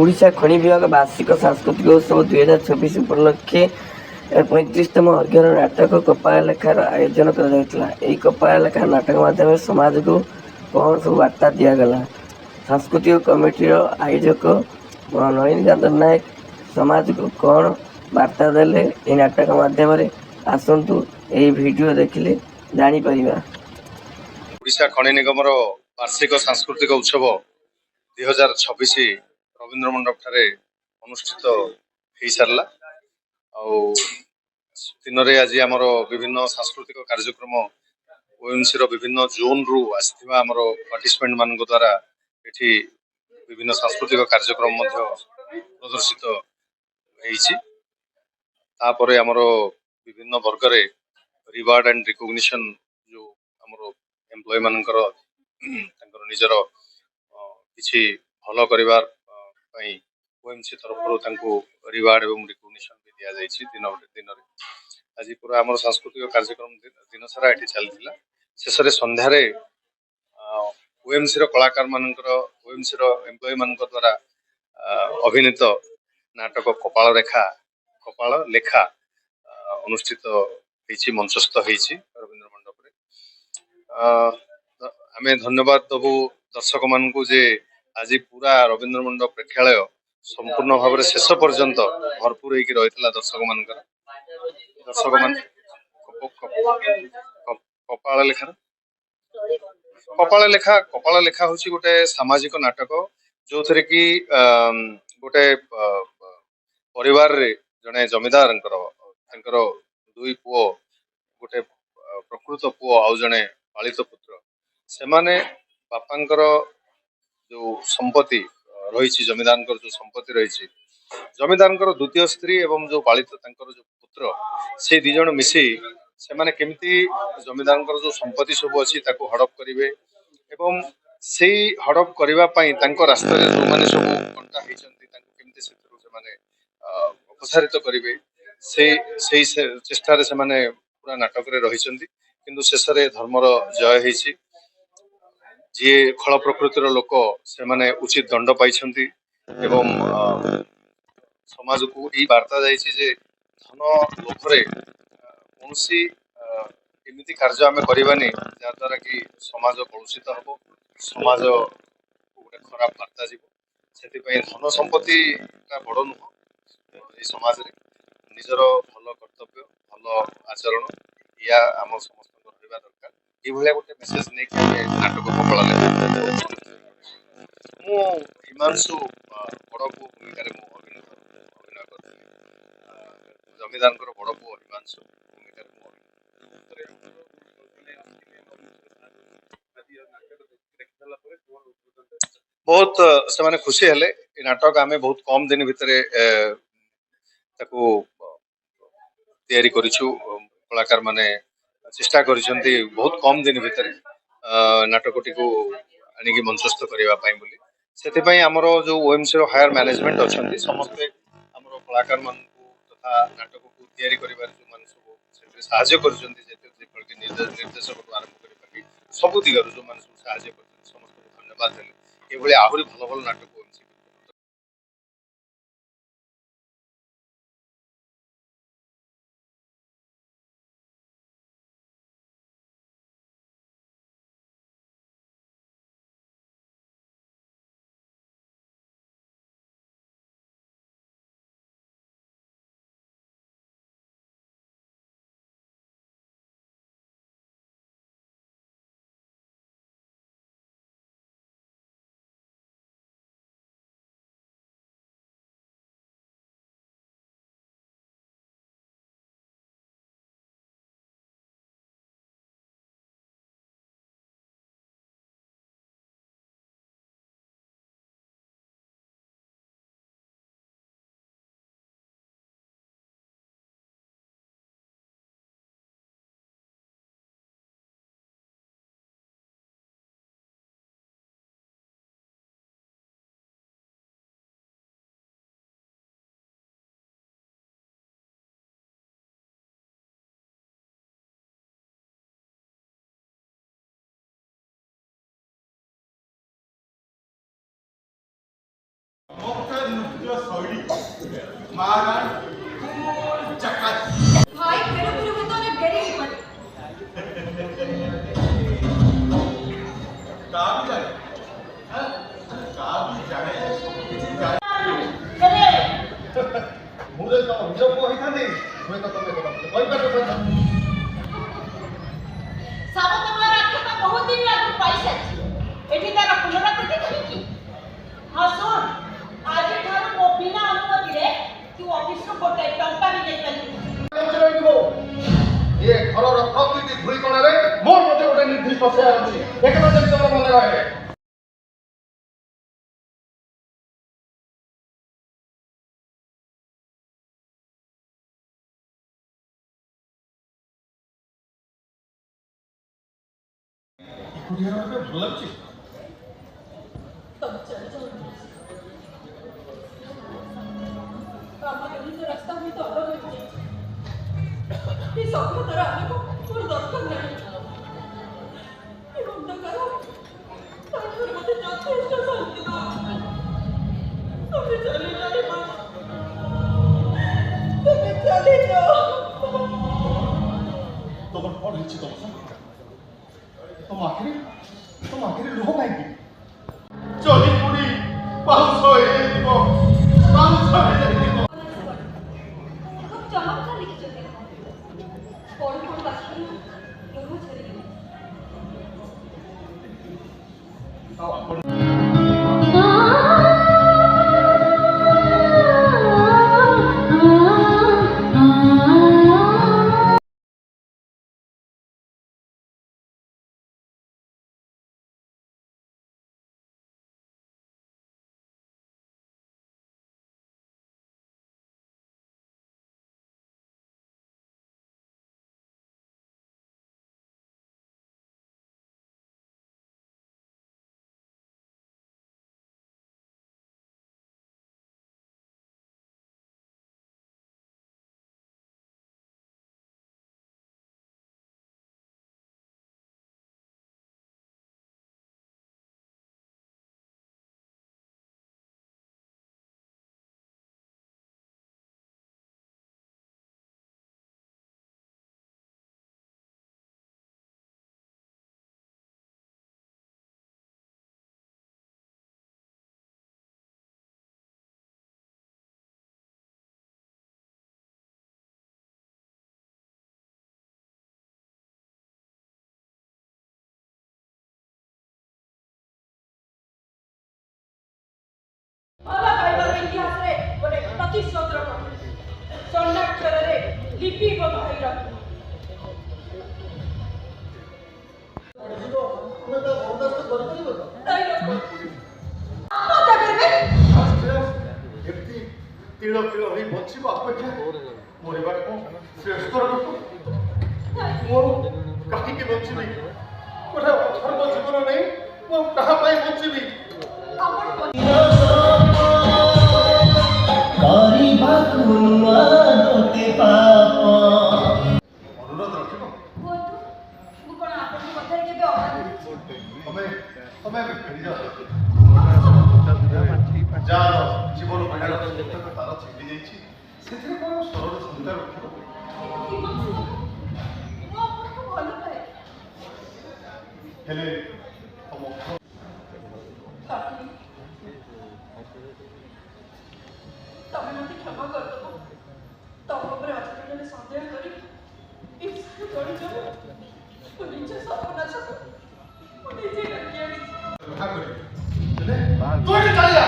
ଓଡ଼ିଶା ଖଣି ବିଭାଗ ବାର୍ଷିକ ସାଂସ୍କୃତିକ ଉତ୍ସବ 2024 ଉପଲକ୍ଷେ 35ତମ ଅର୍ଘ୍ୟର ନାଟକ କପାଳ ଲେଖାର ଆୟୋଜନ କରାଯାଇଥିଲା। ଏହି କପାଳ ଲେଖା ନାଟକ ମାଧ୍ୟମରେ ସମାଜକୁ କ'ଣ ସବୁ ବାର୍ତ୍ତା ଦିଆଗଲା? ସାଂସ୍କୃତିକ କମିଟିର ଆୟୋଜକ ନଳିନୀକାନ୍ତ ନାୟକ ସମାଜକୁ କ'ଣ ବାର୍ତ୍ତା ଦେଲେ ଏହି ନାଟକ ମାଧ୍ୟମରେ? ଆସନ୍ତୁ ଏହି ଭିଡ଼ିଓ ଦେଖିଲେ ଜାଣିପାରିବା। ଓଡ଼ିଶା ଖଣି ନିଗମର ବାର୍ଷିକ ସାଂସ୍କୃତିକ ଉତ୍ସବ 2026 ରବୀନ୍ଦ୍ର ମଣ୍ଡପଠାରେ ଅନୁଷ୍ଠିତ ହେଇସାରିଲା। ଆଉ ଦିନରେ ଆଜି ଆମର ବିଭିନ୍ନ ସାଂସ୍କୃତିକ କାର୍ଯ୍ୟକ୍ରମ ଓଏମସିର ବିଭିନ୍ନ ଜୋନ୍ରୁ ଆସିଥିବା ଆମର ପାର୍ଟିସିପେଣ୍ଟ ମାନଙ୍କ ଦ୍ୱାରା ଏଠି ବିଭିନ୍ନ ସାଂସ୍କୃତିକ କାର୍ଯ୍ୟକ୍ରମ ମଧ୍ୟ ପ୍ରଦର୍ଶିତ ହେଇଛି। ତାପରେ ଆମର ବିଭିନ୍ନ ବର୍ଗରେ ରିୱାର୍ଡ ଆଣ୍ଡ ରିକଗ୍ନିସନ ଯୋଉ ଆମର ଏମ୍ପ୍ଲୟ ମାନଙ୍କର ତାଙ୍କର ନିଜର କିଛି ଭଲ କରିବା ପାଇଁ ଓଏମସି ତରଫରୁ ତାଙ୍କୁ ରିୱାର୍ଡ ଏବଂ ରିକଗ୍ନିସନ ବି ଦିଆଯାଇଛି ଦିନରେ। ଆଜି ପୁରା ଆମର ସାଂସ୍କୃତିକ କାର୍ଯ୍ୟକ୍ରମ ଦିନ ସାରା ଏଠି ଚାଲିଥିଲା। ଶେଷରେ ସନ୍ଧ୍ୟାରେ ଓଏମସିର କଳାକାର ମାନଙ୍କର ଓଏମସିର ଏମ୍ପ୍ଲୟ ମାନଙ୍କ ଦ୍ୱାରା ଅଭିନୀତ ନାଟକ କପାଳ ଲେଖା ଅନୁଷ୍ଠିତ ହେଇଛି, ମଞ୍ଚସ୍ଥ ହେଇଛି ରବୀନ୍ଦ୍ର ମଣ୍ଡପରେ। ଆମେ ଧନ୍ୟବାଦ ଦବୁ ଦର୍ଶକ ମାନଙ୍କୁ ଯେ ଆଜି ପୁରା ରବୀନ୍ଦ୍ର ମଣ୍ଡପ ପ୍ରେକ୍ଷାଳୟ ସମ୍ପୂର୍ଣ୍ଣ ଭାବରେ ଶେଷ ପର୍ଯ୍ୟନ୍ତ ଭରପୁର ହେଇକି ରହିଥିଲା। ଦର୍ଶକ ମାନେ କପାଳ ଲେଖା ହଉଛି ଗୋଟେ ସାମାଜିକ ନାଟକ, ଯୋଉଥିରେ କି ଗୋଟେ ପରିବାରରେ ଜଣେ ଜମିଦାରଙ୍କର ତାଙ୍କର ଦୁଇ ପୁଅ, ଗୋଟେ ପ୍ରକୃତ ପୁଅ ଆଉ ଜଣେ ପାଳିତ ପୁତ୍ର, ସେମାନେ ବାପାଙ୍କର ଯୋଉ ସମ୍ପତ୍ତି ରହିଛି, ଜମିଦାରଙ୍କର ଯୋଉ ସମ୍ପତ୍ତି ରହିଛି, ଜମିଦାରଙ୍କର ଦ୍ୱିତୀୟ ସ୍ତ୍ରୀ ଏବଂ ଯୋଉ ପାଳିତ ତାଙ୍କର ଯୋଉ ପୁତ୍ର, ସେଇ ଦି ଜଣ ମିଶି ସେମାନେ କେମିତି ଜମିଦାରଙ୍କର ଯୋଉ ସମ୍ପତ୍ତି ସବୁ ଅଛି ତାକୁ ହଡପ କରିବେ ଏବଂ ସେଇ ହଡପ କରିବା ପାଇଁ ତାଙ୍କ ରାସ୍ତାରେ ଯୋଉମାନେ ସବୁ କଣ୍ଟା ହେଇଛନ୍ତି ତାଙ୍କୁ କେମିତି ସେଥିରୁ ସେମାନେ ଅପସାରିତ କରିବେ, ସେଇ ଚେଷ୍ଟାରେ ସେମାନେ ପୁରା ନାଟକରେ ରହିଛନ୍ତି। କିନ୍ତୁ ଶେଷରେ ଧର୍ମର ଜୟ ହେଇଛି। ଯିଏ ଖଳ ପ୍ରକୃତିର ଲୋକ ସେମାନେ ଉଚିତ ଦଣ୍ଡ ପାଇଛନ୍ତି ଏବଂ ସମାଜକୁ ଏଇ ବାର୍ତ୍ତା ଯାଇଛି ଯେ ଧନ ଲୋଭରେ କୌଣସି ଏମିତି କାର୍ଯ୍ୟ ଆମେ କରିବାନି ଯାହା ଦ୍ୱାରା କି ସମାଜ କଳୁଷିତ ହବ, ସମାଜ ଗୋଟେ ଖରାପ ବାର୍ତ୍ତା ଯିବ। ସେଥିପାଇଁ ଧନ ସମ୍ପତ୍ତି ଟା ବଡ ନୁହଁ, ଏଇ ସମାଜରେ ନିଜର ଭଲ କର୍ତ୍ତବ୍ୟ, ଭଲ ଆଚରଣ ଏହା ଆମ ସମସ୍ତଙ୍କର ରହିବା ଦରକାର। ଏଇଭଳିଆ ଗୋଟେ ମେସେଜ ନେଇକି ଆମେ ନାଟକ କପାଳ ଲେଖା। ମୁଁ ହିମାଂଶୁ ବଡ ପୁଅ ଭୂମିକାରେ ମୁଁ ଅଭିନୟ କରିଥିଲି। ଜମିଦାରଙ୍କର ବଡ ପୁଅ ହିମାଂଶୁ ଭୂମିକାରେ ମୁଁ ବହୁତ ସେମାନେ ଖୁସି ହେଲେ। ଏ ନାଟକ ଆମେ ବହୁତ କମ ଦିନ ଭିତରେ ତାକୁ ତିଆରି କରିଛୁ। କଳାକାର ମାନେ ଚେଷ୍ଟା କରିଛନ୍ତି ବହୁତ କମ ଦିନ ଭିତରେ ନାଟକଟିକୁ ଆଣିକି ମଞ୍ଚସ୍ଥ କରିବା ପାଇଁ ବୋଲି। ସେଥିପାଇଁ ଆମର ଯୋଉ ଓଏମସି ର ହାୟର ମ୍ୟାନେଜମେଣ୍ଟ ଅଛନ୍ତି ସମସ୍ତେ ଆମର କଳାକାର ମାନଙ୍କୁ ତଥା ନାଟକକୁ ତିଆରି କରିବାରେ ଯୋଉମାନେ ସବୁ ସେଥିରେ ସାହାଯ୍ୟ କରୁଛନ୍ତି, ଯେପରିକି ନିର୍ଦ୍ଦେଶକଠୁ ଆରମ୍ଭ କରିପାରିକି ସବୁ ଦିଗରୁ ଯୋଉମାନେ ସବୁ ସାହାଯ୍ୟ କରୁଛନ୍ତି ସମସ୍ତଙ୍କୁ ଧନ୍ୟବାଦ ଦେଲେ। ଏଭଳି ଆହୁରି ଭଲ ଭଲ ନାଟକ ନୃତ୍ୟ ଶୈଳୀ ମାରାନ୍ ଫୁଲ୍ ଚକାଚ भाई मेरे पूरे में तो ने डेरी ही पड़ी का भी जाने हां का भी जाने करे मुझे तो निज कहि थानी मैं तो तमे कहि पार साबत मारा के तो बहुत दिन लागू पैसा एठी तारा पुनरावृत्ति करी की हां सुन आज ठार मो बिना अनुमति रे तू ऑफिस रो गोटे टंका भी नहीं पाली ये घरर प्रतिनिधि धूलिकणारे मोर मते गोटे निर्दिष्ट शेयर अछि एकटा जति तमर मने रहे कुडियार में भल अछि तब चल जाओ रामा कहीं तो रास्ता में तो अलग हो जाए ये सब तरह आने को और दरकार नहीं ये बंद करो ताकि मुझे जाते इसका शांति दो तुम्हें चले जाए बस तुम्हें चले जाओ तमर पढ़ हिची तुम आखिर लोह काई चली पुरी पाउस हे दिबो पाउस हे दिबो खूब चमत्कार लिखी चले कौन बाकी लोगों चले आला पाइबार इतिहास रे गोटे प्रतिशोधर स्वर्णाक्षर रे लिपिबद्ध होई रही मैं तो बर्दाश्त कर परिबो ताई लोक मत करबे एप्ती तिळ तिळ होई बचिबो अपेक्षा मोरिबार को श्रेष्ठ लोक मोर काहे के बचिबी कोठा धर्म जीवन नै मो कहा पाई बचिबी आपण अनुरोध रखिबो बोलू मु कोन आपण कथा रे केबे अबाध तमे फेरी जाओ जीवन बढार तार छिंडी जाइछि सेथिरे कोन सरल चिंता रखिबो कि मत मो आपण को भलो पाए हेले तम काकी तमे मते क्षमा कर दो तम ऊपर आजकल संदेह करी इस थोड़ी जो तो नीचे सपना सब मुझे जे रखिया कथा करी चले तू चले जा